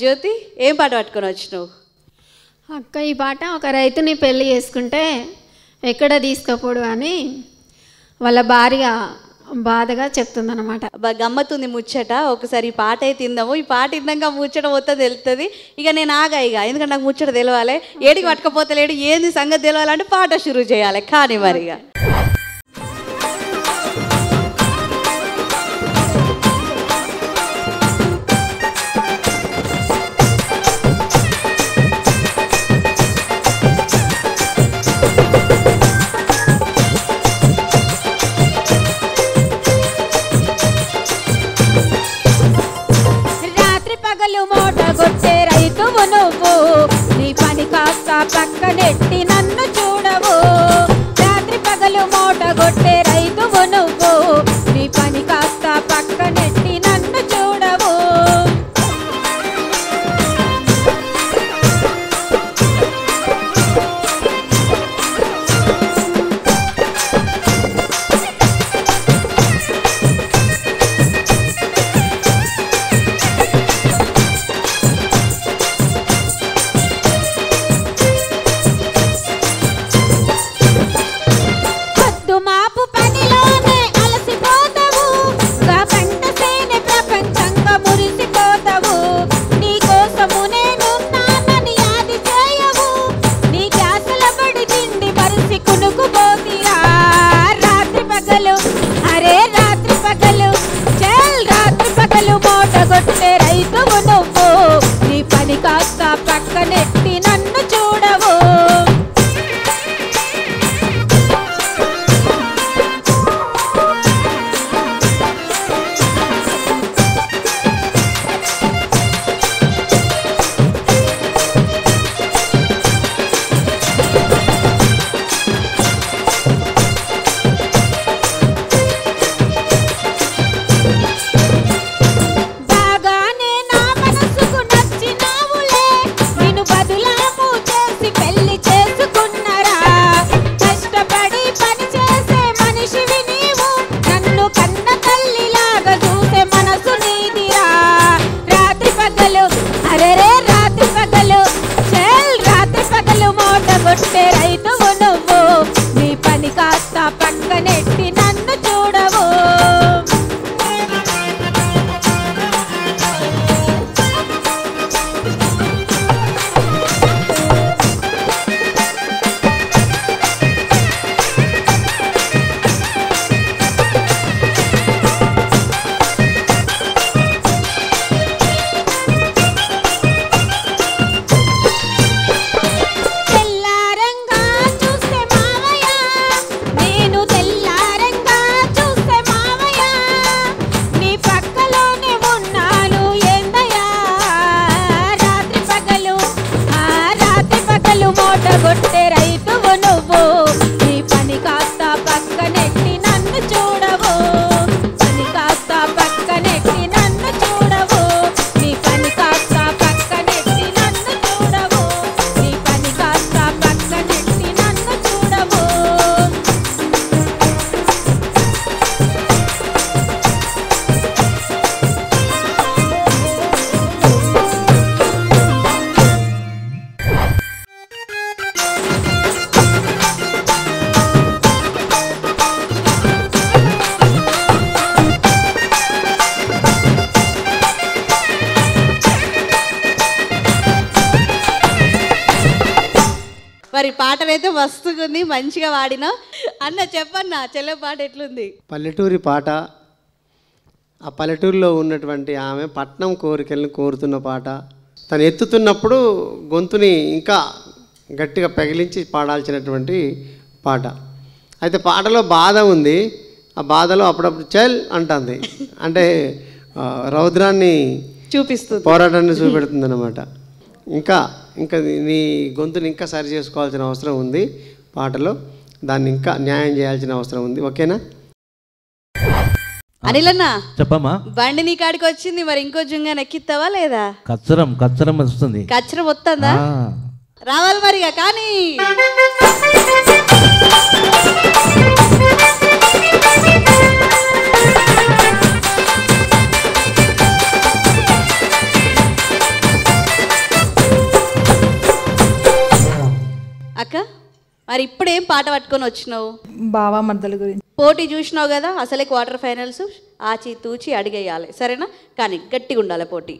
జ్యోతి ఏం పాట పట్టుకొని వచ్చినావు? అక్క ఈ పాట ఒక రైతుని పెళ్లి చేసుకుంటే ఎక్కడ తీసుకపోడు అని వాళ్ళ భార్య బాధగా చెప్తుందన్నమాట. గమ్మతుంది ముచ్చట. ఒకసారి ఈ పాట అయితే తిందాము. ఈ పాట తిన్నాక ముచ్చట మొత్తం తెలుస్తుంది. ఇక నేను ఆగా ఎందుకంటే నాకు ముచ్చట తెలవాలి. ఏడికి పట్టుకపోతలేడు, ఏంది సంగతి తెలవాలంటే పాట షురూ చేయాలి. కానీ మరి ఇక పక్కనెట్టి నన్ను చూడవు. రాత్రి పగలు మోట పాటనైతే మస్తుగుంది, మంచిగా వాడినా. అన్న చెప్పన్నా చెల్లె పాట ఎట్లుంది? పల్లెటూరి పాట, ఆ పల్లెటూరులో ఉన్నటువంటి ఆమె పట్నం కోరికలను కోరుతున్న పాట. తను ఎత్తుతున్నప్పుడు గొంతుని ఇంకా గట్టిగా పెగిలించి పాడాల్సినటువంటి పాట. అయితే పాటలో బాధ ఉంది, ఆ బాధలో అప్పుడప్పుడు చల్ అంటుంది, అంటే రౌద్రాన్ని చూపిస్తుంది, పోరాటాన్ని చూపెడుతుంది అన్నమాట. ఇంకా ఇంకా నీ గొంతుని ఇంకా సరి చేసుకోవాల్సిన అవసరం ఉంది పాటలో, దాన్ని ఇంకా న్యాయం చేయాల్సిన అవసరం ఉంది. ఓకేనా? అనిలన్న చెప్పమ్మా. బండి నీ కాడికి వచ్చింది, మరి ఇంకో జుంగా నెక్కిస్తావా లేదా? కచ్చరం వస్తుంది. కచ్చరం వస్తుందా? రావాలి మరిగా కానీ. అక్క మరి ఇప్పుడేం పాట పట్టుకొని వచ్చినావు? బావా మర్దల గురించి. పోటీ చూసినావు కదా, అసలే క్వార్టర్ ఫైనల్స్, ఆచి తూచి అడిగేయాలి, సరేనా? కానీ గట్టిగా ఉండాలి పోటీ.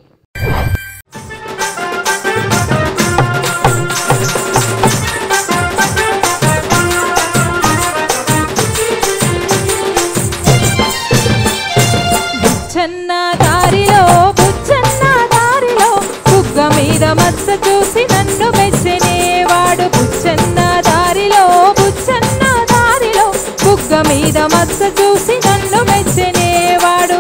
బుచ్చన్న దారిలో బుగ్గ మీద మచ్చ చూసి నన్ను మెచ్చనేవాడు. బుచ్చన్న దారిలో బుగ్గ మీద మచ్చ చూసి నన్ను మెచ్చనేవాడు.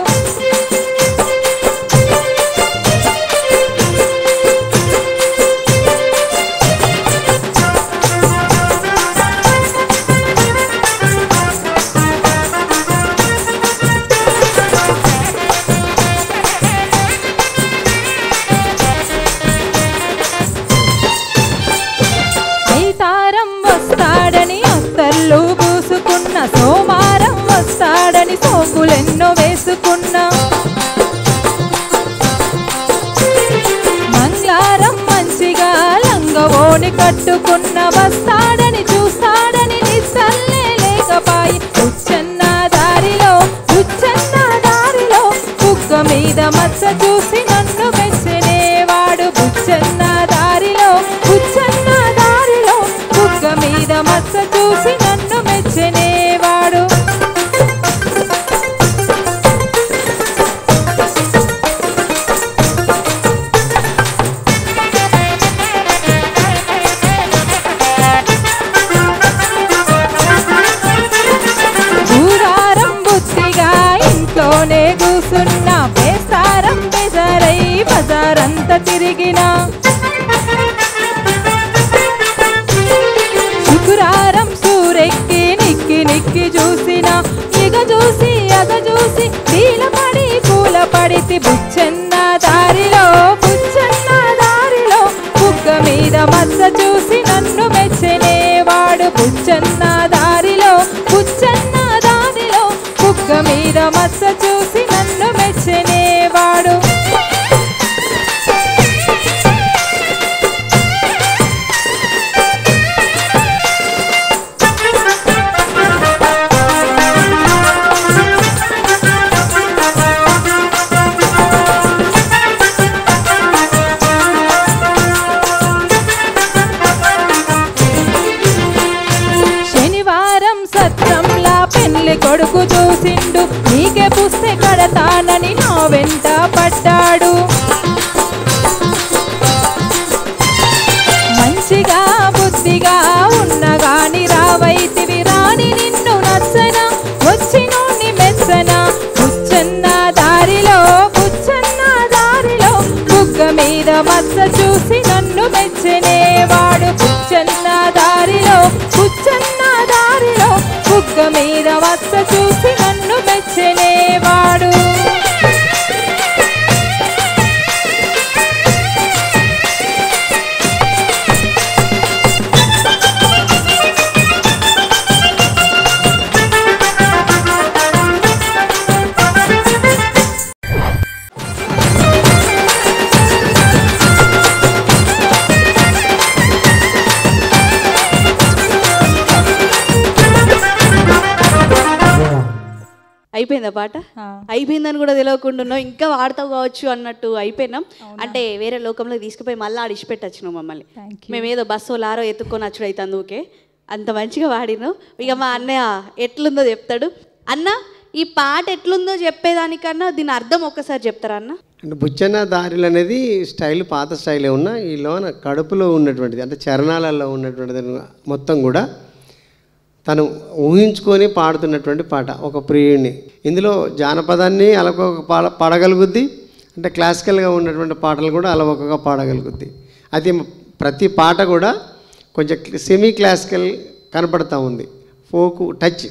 సోమారం వస్తాడని సోకులెన్నో వేసుకున్నా. మంగళారం మంచిగా లంగవోని కట్టుకున్న, వస్తాడని చూస్తాడని నిస్సల్లే లేకపాయి. బుచ్చన్న దారిలో బుగ్గ మీద మచ్చ చూసి నన్ను మెచ్చనేవాడు. బుచ్చన్న దారిలో బుగ్గ మీద మచ్చ చూసి నన్ను మెచ్చనేవాడు. దూరారం బుద్ధిగా ఇంట్లోనే కూసున్నా, బేస్తారం బెజారై బజారంతా తిరిగినా. శుక్రారం సూరెక్కి నిక్కి చూసిన, ఇగ చూసి అగ చూసి నీలపడి పూల పడితి. బుచ్చన్న దారిలో బుగ్గ మీద మచ్చ చూసి నన్ను మెచ్చనేవాడు. బుచ్చన్న దారిలో బుగ్గ మీద మచ్చ చూసి నన్ను మెచ్చనేవాడు. కొడుకు చూసిండు, నీకే పుస్తే కడతానని నా వెంట పడ్డాడు. మంచిగా బుద్ధిగా ఉన్నగాని రావైతివి, రాని నిన్ను నచ్చనా, వచ్చినోని మెచ్చనా. బుచ్చన్న దారిలో బుగ్గ మీద మచ్చ చూసి నన్ను మెచ్చనేవాడు. బుచ్చన్న దారిలో బుగ్గ మీద మచ్చ చూసి నన్ను మెచ్చనేవాడు. అయిపోయిందా పాట? అయిపోయిందని కూడా తెలియకుండా ఉన్నావు, ఇంకా వాడతావు కావచ్చు అన్నట్టు అయిపోయినాం. అంటే వేరే లోకంలో తీసుకుపోయి మళ్ళీ ఆడ ఇచ్చిపెట్టచ్చినావు మమ్మల్ని. మేమేదో బస్సో లారో ఎత్తుక్కొని వచ్చుడు అయితే అందుకే అంత మంచిగా వాడినావు. ఇక మా అన్నయ్య ఎట్లుందో చెప్తాడు. అన్న ఈ పాట ఎట్లుందో చెప్పేదానికన్నా దీని అర్థం ఒక్కసారి చెప్తారా అన్న? అంటే బుచ్చన్న దారిలు అనేది స్టైల్ పాత స్టైలే ఉన్నా ఈ లోన కడుపులో ఉన్నటువంటిది అంటే చరణాలలో ఉన్నటువంటిది మొత్తం కూడా తను ఊహించుకొని పాడుతున్నటువంటి పాట ఒక ప్రియుడిని. ఇందులో జానపదాన్ని అలవొక పాడగలుగుద్ది, అంటే క్లాసికల్గా ఉన్నటువంటి పాటలు కూడా అలవొకగా పాడగలుగుద్ది. అది ప్రతి పాట కూడా కొంచెం సెమీ క్లాసికల్ కనపడతా ఉంది. ఫోక్ టచ్,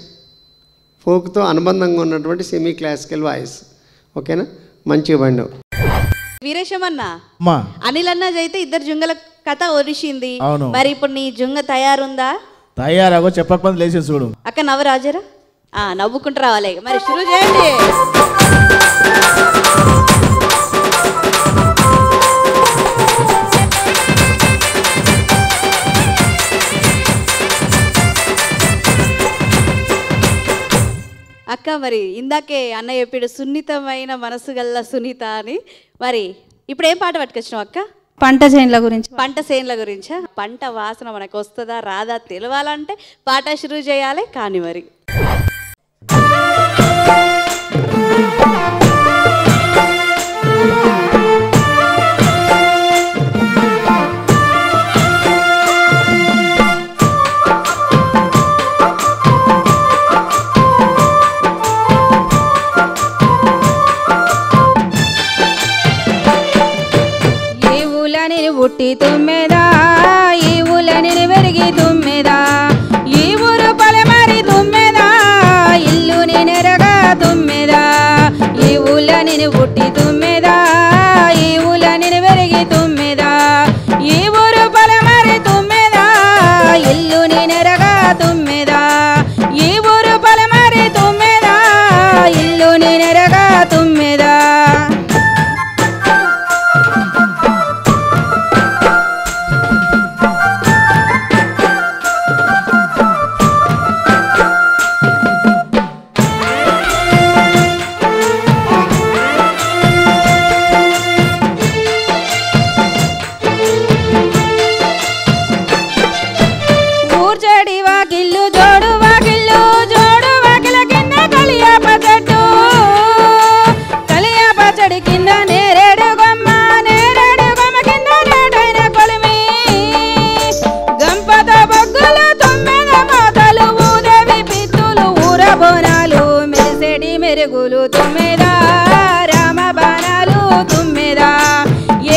ఫోక్తో అనుబంధంగా ఉన్నటువంటి సెమీ క్లాసికల్ వాయిస్. ఓకేనా, మంచిగా పాడినావు. వీరేశమన్న, అనిల్ అన్న అయితే ఇద్దరు జుంగల కథ ఒరిసింది. మరి ఇప్పుడు నీ జుంగ తయారుందా? తయారగో చెప్పకపోతే లేచి చూడు. అక్క నవ్వరాజరా, నవ్వుకుంటూ రావాలి. మరి షురూ చేయండి. అక్క మరి ఇందాకే అన్న చెప్పాడు సున్నితమైన మనసు గల్ల సునీత అని. మరి ఇప్పుడు ఏం పాట పట్టుకొచ్చినావు అక్క? పంట చేనుల గురించి. పంట చేనుల గురించా? పంట వాసన మనకు వస్తుందా రాదా తెలవాలంటే పాట షురూ చేయాలి. కానీ మరి పుట్టి తుమ్మెదా, ఈ ఊళ్ళని వెరిగి తుమ్మెదా, ఈ ఊరు పలమరి తుమ్మెదా, ఇల్లు నెరగా తుమ్మెదా, ఈ ఊళ్ళని పుట్టి తుమ్మెదా, ఈ ఊళ్ళని వెరిగి తుమ్మెదా, ఈ ఊరు పలమరి తుమ్మెదా, ఇల్లు నెరగా తుమ్మెదా, ఈ ఊరు పలమరి తుమ్మెదా, ఇల్లు నెరగా తుమ్మెదా. మెరుగులు తుమ్మెదా, రామ బాణాలు తుమ్మెదా,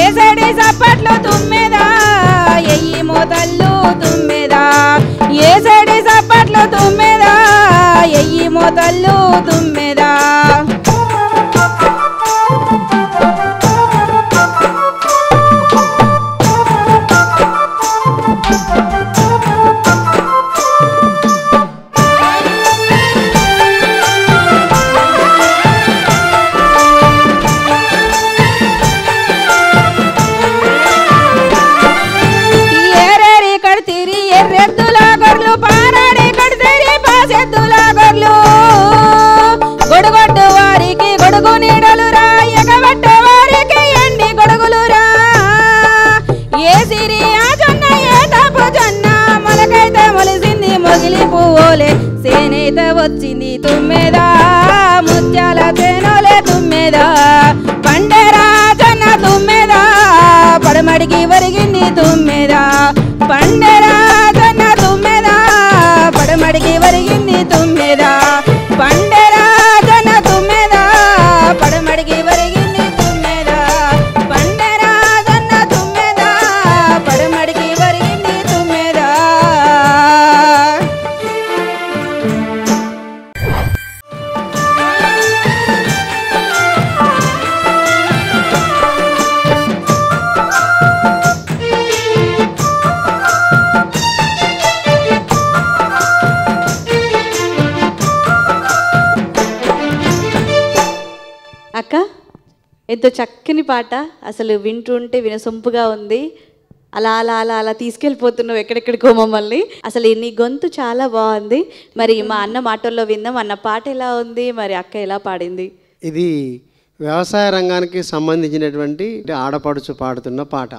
ఏసడి సప్పట్లు తుమ్మెదా, ఎయ్యి మోతళ్ళు తుమ్మెదా, ఏసడి సప్పట్లు తుమ్మెదా, ఎయ్యి మోతళ్ళు తుమ్మెదా. గొడుగొట్టు వారికి గొడుగు నీడలు రా, ఎగబట్ట వారికి ఎండి గొడుగులు రా, ఏ సిరి ఆ జొన్న ఏ తాపు జొన్న, మొలకైతే మొలిసింది మొగిలి పువ్వులే, సేనైతే వచ్చింది తుమ్మెదా, ముత్యాల చేనులే తుమ్మెదా, పండరా జొన్న తుమ్మెదా, పడమడికి వరిగింది తుమ్మెదా, పండరా జొన్న తుమ్మెదా, పడమడికి వరిగింది తుమ్మెదా, పండరా జొన్న తుమ్మెదా, పడమడికి వరిగింది తుమ్మెదా, పండరా జొన్న తుమ్మెదా, పడమడికి వరిగింది తుమ్మెదా. అక్క ఎంతో చక్కని పాట, అసలు వింటుంటే వినసొంపుగా ఉంది. అలా అలా అలా అలా తీసుకెళ్ళిపోతున్నావు ఎక్కడెక్కడికో మమ్మల్ని. అసలు నీ గొంతు చాలా బాగుంది. మరి మా అన్న మాటల్లో విందాం. అన్న పాట ఎలా ఉంది, మరి అక్క ఎలా పాడింది? ఇది వ్యవసాయ రంగానికి సంబంధించినటువంటి ఆడపడుచు పాడుతున్న పాట.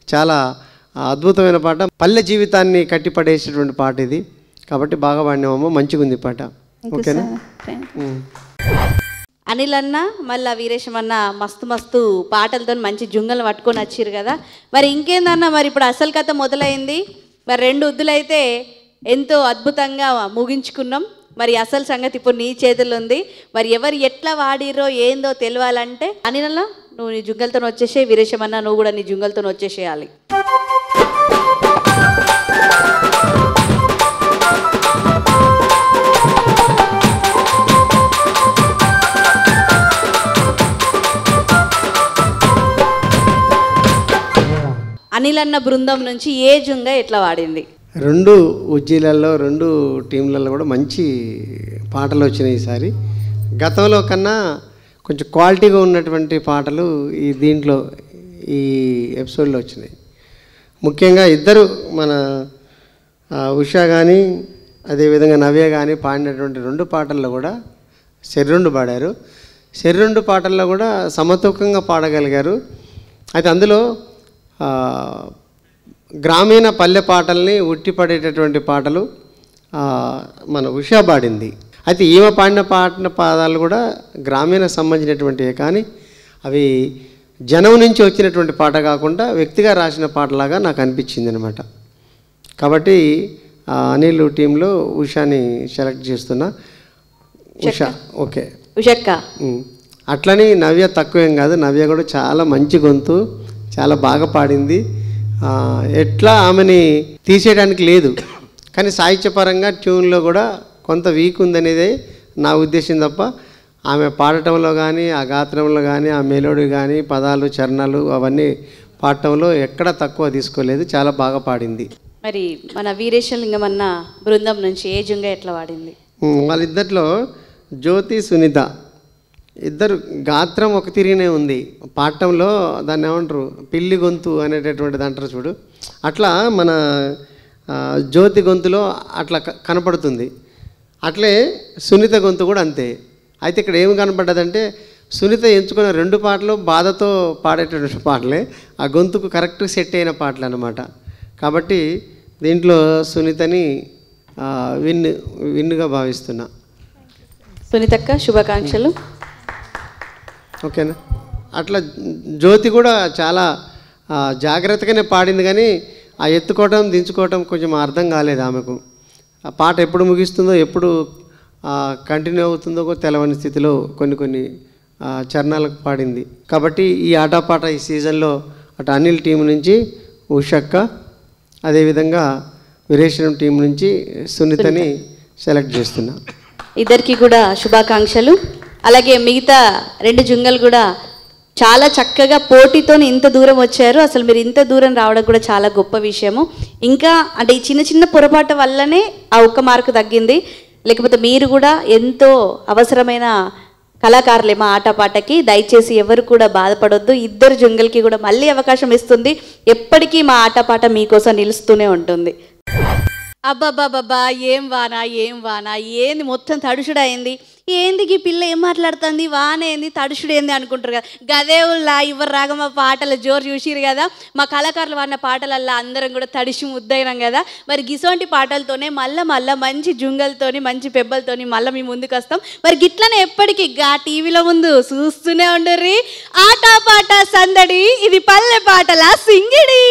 చాలా అద్భుతమైన పాట, పల్లె జీవితాన్ని కట్టిపడేసేటువంటి పాట ఇది. కాబట్టి బాగా పాడినామమ్మ, మంచిగా ఉంది పాట. ఓకేనా? అనిల్ అన్న మళ్ళీ వీరేశం అన్న మస్తు మస్తు పాటలతో మంచి జుంగలు పట్టుకొని వచ్చారు కదా. మరి ఇంకేందన్న, మరి ఇప్పుడు అసలు కథ మొదలైంది. మరి 2 ఉద్దులైతే ఎంతో అద్భుతంగా ముగించుకున్నాం. మరి అసలు సంగతి ఇప్పుడు నీ చేతుల్లో ఉంది. మరి ఎవరు ఎట్లా వాడిరో ఏందో తెలియాలంటే అనిల్ అన్న నువ్వు నీ జుంగలతో వచ్చేసే, వీరేశం అన్న నువ్వు కూడా నీ జుంగలతో వచ్చేసేయాలి. అనిల్ అన్న బృందం నుంచి ఏ జుంగ ఎట్లా వాడింది? 2 ఉజ్జీలలో 2 టీంలలో కూడా మంచి పాటలు వచ్చినాయి ఈసారి. గతంలో కన్నా కొంచెం క్వాలిటీగా ఉన్నటువంటి పాటలు దీంట్లో ఈ ఎపిసోడ్లో వచ్చినాయి. ముఖ్యంగా ఇద్దరు మన ఉషా కానీ అదేవిధంగా నవ్య కానీ పాడినటువంటి 2 పాటల్లో కూడా శర్రెండు పాడారు. శర్రెండు పాటల్లో కూడా సమతూకంగా పాడగలిగారు. అయితే అందులో గ్రామీణ పల్లె పాటల్ని ఉట్టిపడేటటువంటి పాటలు మన ఉషా పాడింది. అయితే ఈమె పాడిన పాదాలు కూడా గ్రామీణ సంబంధించినటువంటివే, కానీ అవి జనం నుంచి వచ్చినటువంటి పాట కాకుండా వ్యక్తిగా రాసిన పాటలాగా నాకు అనిపించింది అనమాట. కాబట్టి అనిల్ టీంలో ఉషాని సెలెక్ట్ చేస్తున్నా. ఉషా ఓకే, ఉషక్క. అట్లని నవ్య తక్కువేం కాదు, నవ్య కూడా చాలా మంచి గొంతు, చాలా బాగా పాడింది. ఎట్లా ఆమెని తీసేయడానికి లేదు, కానీ సాహిత్యపరంగా ట్యూన్లో కూడా కొంత వీక్ ఉందనేదే నా ఉద్దేశం తప్ప ఆమె పాడటంలో కానీ ఆ గాత్రంలో కానీ ఆ మెలోడీ కానీ పదాలు చరణాలు అవన్నీ పాడటంలో ఎక్కడ తక్కువ తీసుకోలేదు, చాలా బాగా పాడింది. మరి మన వీరేశలింగం అన్న బృందం నుంచి ఏ జుంగ ఎట్లా వాడింది? వాళ్ళిద్దరిలో జ్యోతి సునీత ఇద్దరు గాత్రం ఒక తిరిగినే ఉంది. పాడటంలో దాన్ని ఏమంటారు పిల్లి గొంతు అనేటటువంటిది అంటారు చూడు, అట్లా మన జ్యోతి గొంతులో అట్లా కనపడుతుంది. అట్లే సునీత గొంతు కూడా అంతే. అయితే ఇక్కడ ఏమి కనపడ్డదంటే సునీత ఎంచుకున్న 2 పాటలు బాధతో పాడేటటువంటి పాటలే, ఆ గొంతుకు కరెక్ట్ సెట్ అయిన పాటలు అన్నమాట. కాబట్టి దీంట్లో సునీతని విన్నుగా భావిస్తున్నా. సునీతక్క శుభాకాంక్షలు. ఓకేనా? అట్లా జ్యోతి కూడా చాలా జాగ్రత్తగానే పాడింది, కానీ ఆ ఎత్తుకోవటం దించుకోవటం కొంచెం అర్థం కాలేదు ఆమెకు. ఆ పాట ఎప్పుడు ముగిస్తుందో ఎప్పుడు కంటిన్యూ అవుతుందో కూడా తెలవని స్థితిలో కొన్ని చరణాలకు పాడింది. కాబట్టి ఈ ఆటపాట ఈ సీజన్లో అటు అనిల్ టీం నుంచి ఉషక్క, అదేవిధంగా వీరేశ్వరం టీం నుంచి సునీతని సెలెక్ట్ చేస్తున్నా. ఇద్దరికి కూడా శుభాకాంక్షలు. అలాగే మిగతా 2 జుంగలు కూడా చాలా చక్కగా పోటీతో ఇంత దూరం వచ్చారు. అసలు మీరు ఇంత దూరం రావడం కూడా చాలా గొప్ప విషయము. ఇంకా అంటే ఈ చిన్న చిన్న పొరపాటు వల్లనే ఆ 1 మార్కు తగ్గింది. లేకపోతే మీరు కూడా ఎంతో అవసరమైన కళాకారులే మా ఆటపాటకి. దయచేసి ఎవరు కూడా బాధపడొద్దు. 2 జుంగలకి కూడా మళ్ళీ అవకాశం ఇస్తుంది. ఎప్పటికీ మా ఆటపాట మీకోసం నిలుస్తూనే ఉంటుంది. అబ్బాబ్బాబ్బా ఏం వాన ఏం వాన, ఏంది మొత్తం తడుచుడైంది. ఏంది ఈ పిల్ల ఏం మాట్లాడుతుంది, వాన ఏంది తడుచుడు ఏంది అనుకుంటారు కదా. గదేవుల్లా ఇవ్వరు రాగా మా పాటలు జోరు చూసిరు కదా. మా కళాకారులు వాడిన పాటలల్లో అందరం కూడా తడిసి ముద్దయినాం కదా. మరి గిసోంటి పాటలతోనే మళ్ళా మంచి జుంగలతోని మంచి పెబ్బలతోని మళ్ళీ మీ ముందుకు వస్తాం. మరి గిట్లనే ఎప్పటికీ టీవీలో ముందు చూస్తూనే ఉండర్రి. ఆట పాట సందడి, ఇది పల్లె పాటల సింగిడి.